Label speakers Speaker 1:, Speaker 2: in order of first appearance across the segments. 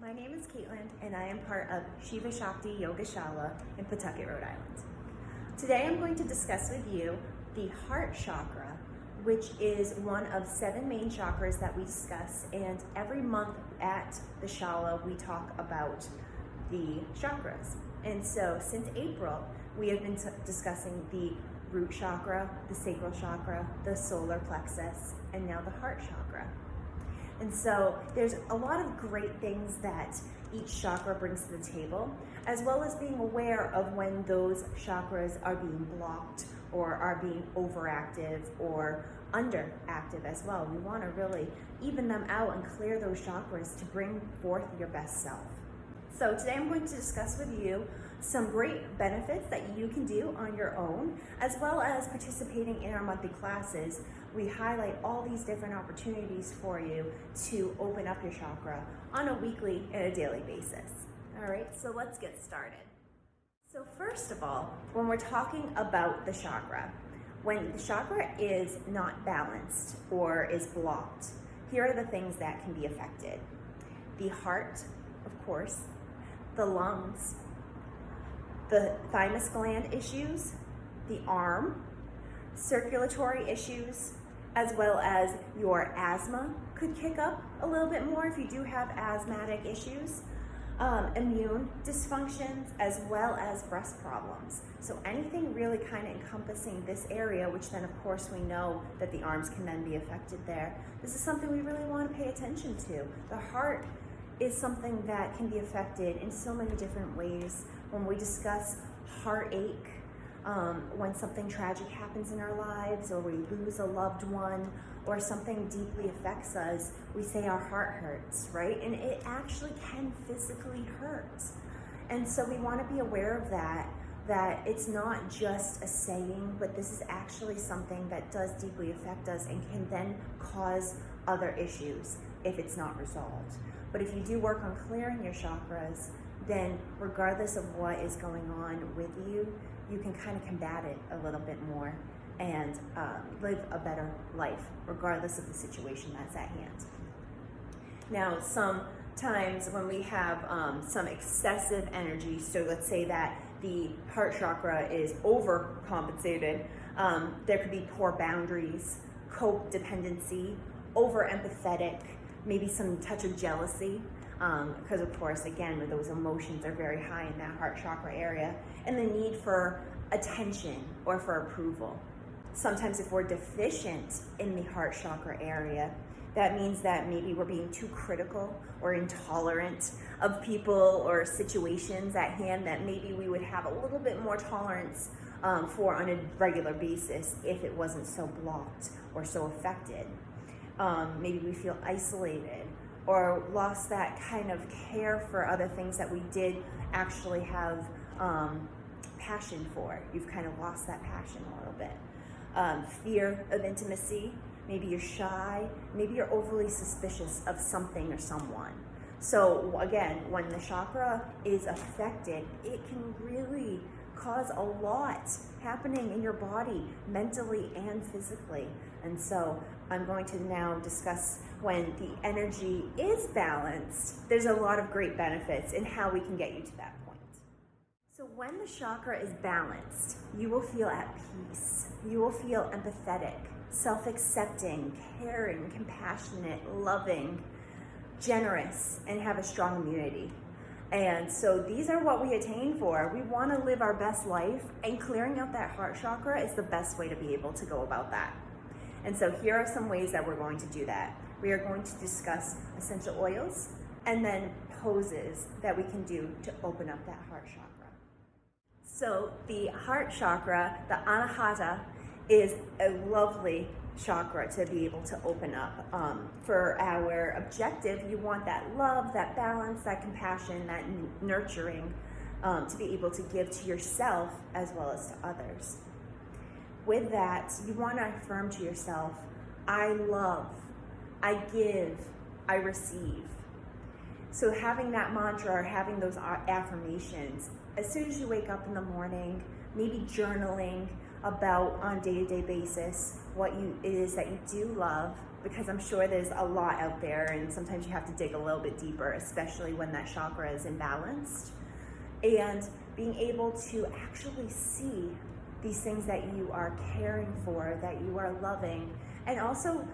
Speaker 1: My name is Caitlin, and I am part of Shiva Shakti Yoga Shala in Pawtucket, Rhode Island. Today I'm going to discuss with you the Heart Chakra, which is one of 7 main chakras that we discuss, and every month at the Shala we talk about the chakras. And so since April, we have been discussing the root chakra, the sacral chakra, the solar plexus, and now the heart chakra. And so there's a lot of great things that each chakra brings to the table, as well as being aware of when those chakras are being blocked or are being overactive or underactive as well. We want to really even them out and clear those chakras to bring forth your best self. So today I'm going to discuss with you some great benefits that you can do on your own, as well as participating in our monthly classes. We highlight all these different opportunities for you to open up your chakra on a weekly and a daily basis. All right, so let's get started. So first of all, when we're talking about the chakra, when the chakra is not balanced or is blocked, here are the things that can be affected. The heart, of course, the lungs, the thymus gland issues, the arm, circulatory issues, as well as your asthma could kick up a little bit more if you do have asthmatic issues, immune dysfunctions, as well as breast problems. So anything really kind of encompassing this area, which then of course we know that the arms can then be affected there. This is something we really want to pay attention to. The heart is something that can be affected in so many different ways. When we discuss heartache, when something tragic happens in our lives, or we lose a loved one, or something deeply affects us, we say our heart hurts, right? And it actually can physically hurt. And so we want to be aware of that it's not just a saying, but this is actually something that does deeply affect us and can then cause other issues if it's not resolved. But if you do work on clearing your chakras, then regardless of what is going on with you, you can kind of combat it a little bit more and live a better life, regardless of the situation that's at hand. Now, sometimes when we have some excessive energy, so let's say that the heart chakra is overcompensated, there could be poor boundaries, codependency, over-empathetic, maybe some touch of jealousy, because of course, again, those emotions are very high in that heart chakra area, and the need for attention or for approval. Sometimes if we're deficient in the heart chakra area, that means that maybe we're being too critical or intolerant of people or situations at hand that maybe we would have a little bit more tolerance for on a regular basis if it wasn't so blocked or so affected. Maybe we feel isolated or lost that kind of care for other things that we did actually have passion for. You've kind of lost that passion a little bit. Fear of intimacy, maybe you're shy, maybe you're overly suspicious of something or someone. So again, when the chakra is affected, it can really cause a lot happening in your body, mentally and physically. And so I'm going to now discuss when the energy is balanced, there's a lot of great benefits in how we can get you to that point. So when the chakra is balanced, you will feel at peace. You will feel empathetic, self-accepting, caring, compassionate, loving, generous, and have a strong immunity. And so these are what we attain for. We want to live our best life, and clearing out that heart chakra is the best way to be able to go about that. And so here are some ways that we're going to do that. We are going to discuss essential oils and then poses that we can do to open up that heart chakra. So the heart chakra, the anahata, is a lovely chakra to be able to open up. For our objective, you want that love, that balance, that compassion, that nurturing to be able to give to yourself as well as to others. With that, you want to affirm to yourself, I love, I give, I receive. So having that mantra or having those affirmations, as soon as you wake up in the morning, maybe journaling about on a day-to-day basis what it is that you do love because I'm sure there's a lot out there, and sometimes you have to dig a little bit deeper, especially when that chakra is imbalanced. And being able to actually see these things that you are caring for, that you are loving. And also,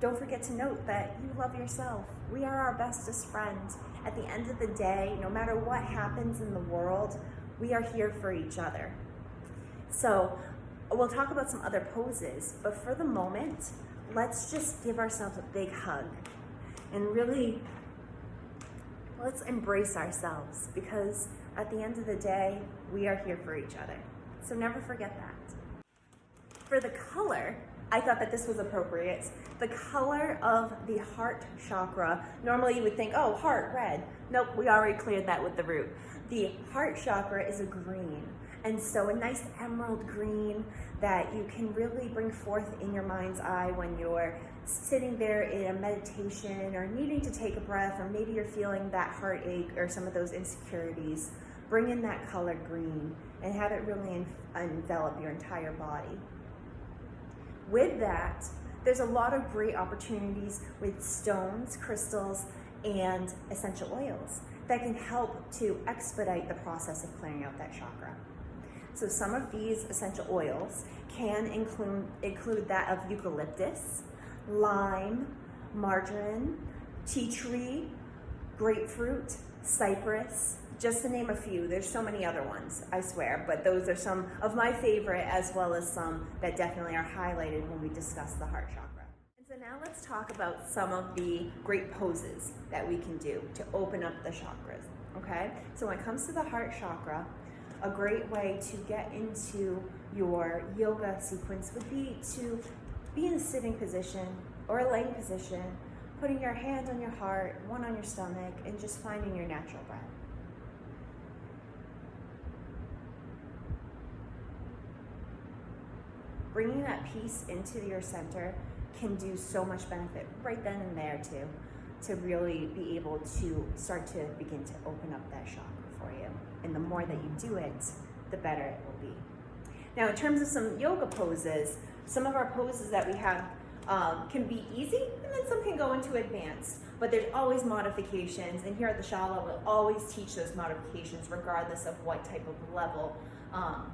Speaker 1: don't forget to note that you love yourself. We are our bestest friends. At the end of the day, no matter what happens in the world, we are here for each other. So we'll talk about some other poses, but for the moment, let's just give ourselves a big hug and really let's embrace ourselves, because at the end of the day, we are here for each other. So never forget that. For the color, I thought that this was appropriate. The color of the heart chakra, normally you would think, oh, heart, red. Nope, we already cleared that with the root. The heart chakra is a green. And so a nice emerald green that you can really bring forth in your mind's eye when you're sitting there in a meditation or needing to take a breath, or maybe you're feeling that heartache or some of those insecurities. Bring in that color green and have it really envelop your entire body. With that, there's a lot of great opportunities with stones, crystals, and essential oils that can help to expedite the process of clearing out that chakra. So some of these essential oils can include that of eucalyptus, lime, marjoram, tea tree, grapefruit, cypress, just to name a few. There's so many other ones, I swear, but those are some of my favorite, as well as some that definitely are highlighted when we discuss the heart chakra. And so now let's talk about some of the great poses that we can do to open up the chakras, okay? So when it comes to the heart chakra, a great way to get into your yoga sequence would be to be in a sitting position or a laying position, putting your hand on your heart, one on your stomach, and just finding your natural breath. Bringing that peace into your center can do so much benefit right then and there too, to really be able to start to begin to open up that chakra for you. And the more that you do it, the better it will be. Now, in terms of some yoga poses, some of our poses that we have can be easy, and then some can go into advanced. But there's always modifications, and here at the Shala, we'll always teach those modifications regardless of what type of level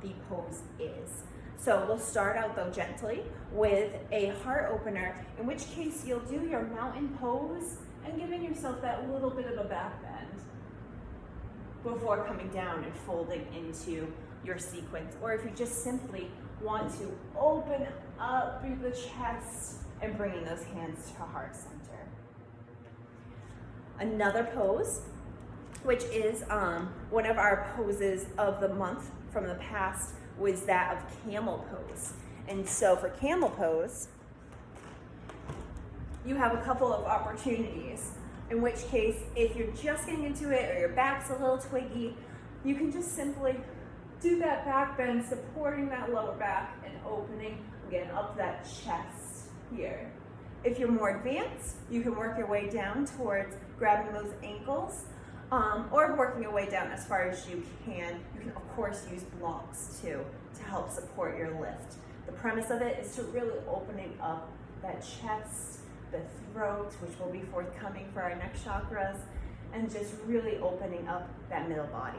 Speaker 1: the pose is. So we'll start out though gently with a heart opener, in which case you'll do your mountain pose and giving yourself that little bit of a back bend before coming down and folding into your sequence. Or if you just simply want to open up through the chest and bringing those hands to heart center. Another pose, which is one of our poses of the month from the past, was that of camel pose. And so for camel pose, you have a couple of opportunities, in which case, if you're just getting into it or your back's a little twiggy, you can just simply do that back bend, supporting that lower back and opening again up that chest here. If you're more advanced, you can work your way down towards grabbing those ankles, or working your way down as far as you can. You can of course use blocks too to help support your lift. The premise of it is to really opening up that chest, the throat, which will be forthcoming for our next chakras, and just really opening up that middle body.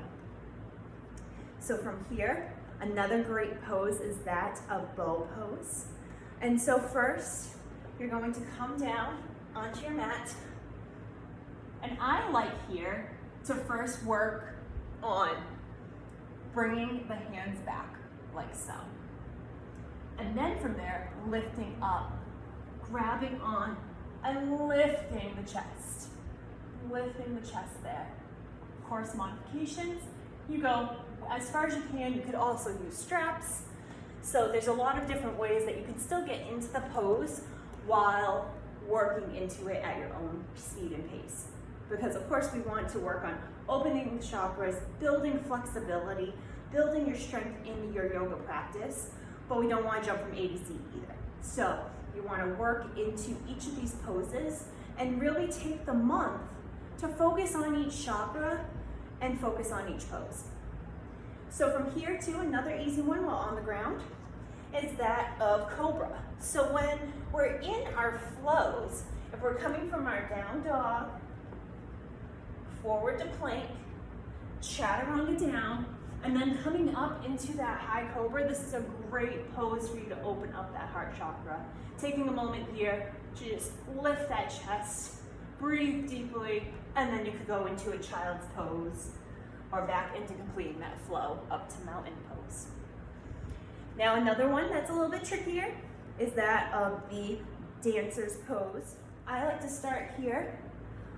Speaker 1: So from here, another great pose is that of bow pose. And so first, you're going to come down onto your mat, and I like here to first work on bringing the hands back like so. And then from there, lifting up, grabbing on, and lifting the chest. Lifting the chest there. Of course, modifications, you go as far as you can. You could also use straps. So there's a lot of different ways that you can still get into the pose while working into it at your own speed and pace. Because of course we want to work on opening the chakras, building flexibility, building your strength in your yoga practice, but we don't want to jump from A to Z either. So you want to work into each of these poses and really take the month to focus on each chakra and focus on each pose. So from here to another easy one while on the ground, is that of Cobra. So when we're in our flows, if we're coming from our down dog, forward to plank, chaturanga down, and then coming up into that high cobra, this is a great pose for you to open up that heart chakra. Taking a moment here to just lift that chest, breathe deeply, and then you could go into a child's pose or back into completing that flow up to mountain pose. Now another one that's a little bit trickier is that of the dancer's pose. I like to start here,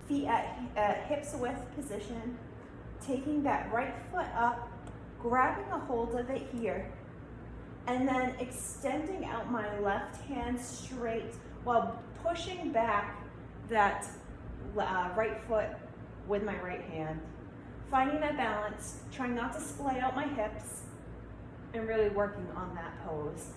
Speaker 1: feet at hips width position, taking that right foot up, grabbing a hold of it here, and then extending out my left hand straight while pushing back that right foot with my right hand. Finding that balance, trying not to splay out my hips, and really working on that pose.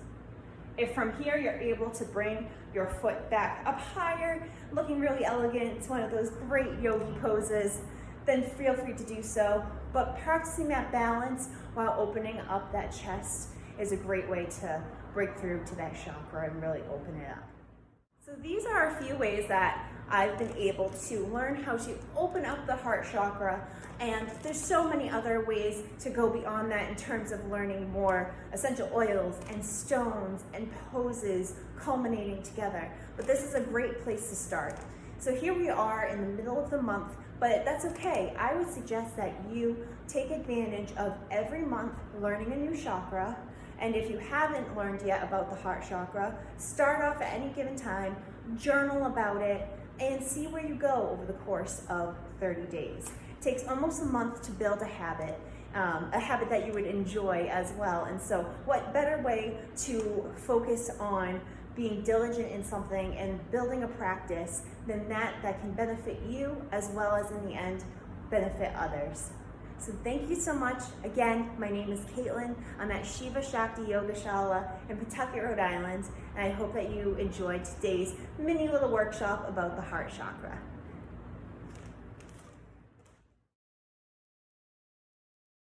Speaker 1: If from here you're able to bring your foot back up higher, looking really elegant, it's one of those great yogi poses, then feel free to do so. But practicing that balance while opening up that chest is a great way to break through to that chakra and really open it up. So these are a few ways that I've been able to learn how to open up the heart chakra, and there's so many other ways to go beyond that in terms of learning more essential oils and stones and poses culminating together. But this is a great place to start. So here we are in the middle of the month, but that's okay. I would suggest that you take advantage of every month learning a new chakra. And if you haven't learned yet about the heart chakra, start off at any given time, journal about it, and see where you go over the course of 30 days. It takes almost a month to build a habit that you would enjoy as well. And so what better way to focus on being diligent in something and building a practice than that can benefit you as well as in the end benefit others. So thank you so much. Again, my name is Caitlin. I'm at Shiva Shakti Yoga Shala in Pawtucket, Rhode Island, and I hope that you enjoyed today's mini little workshop about the heart chakra.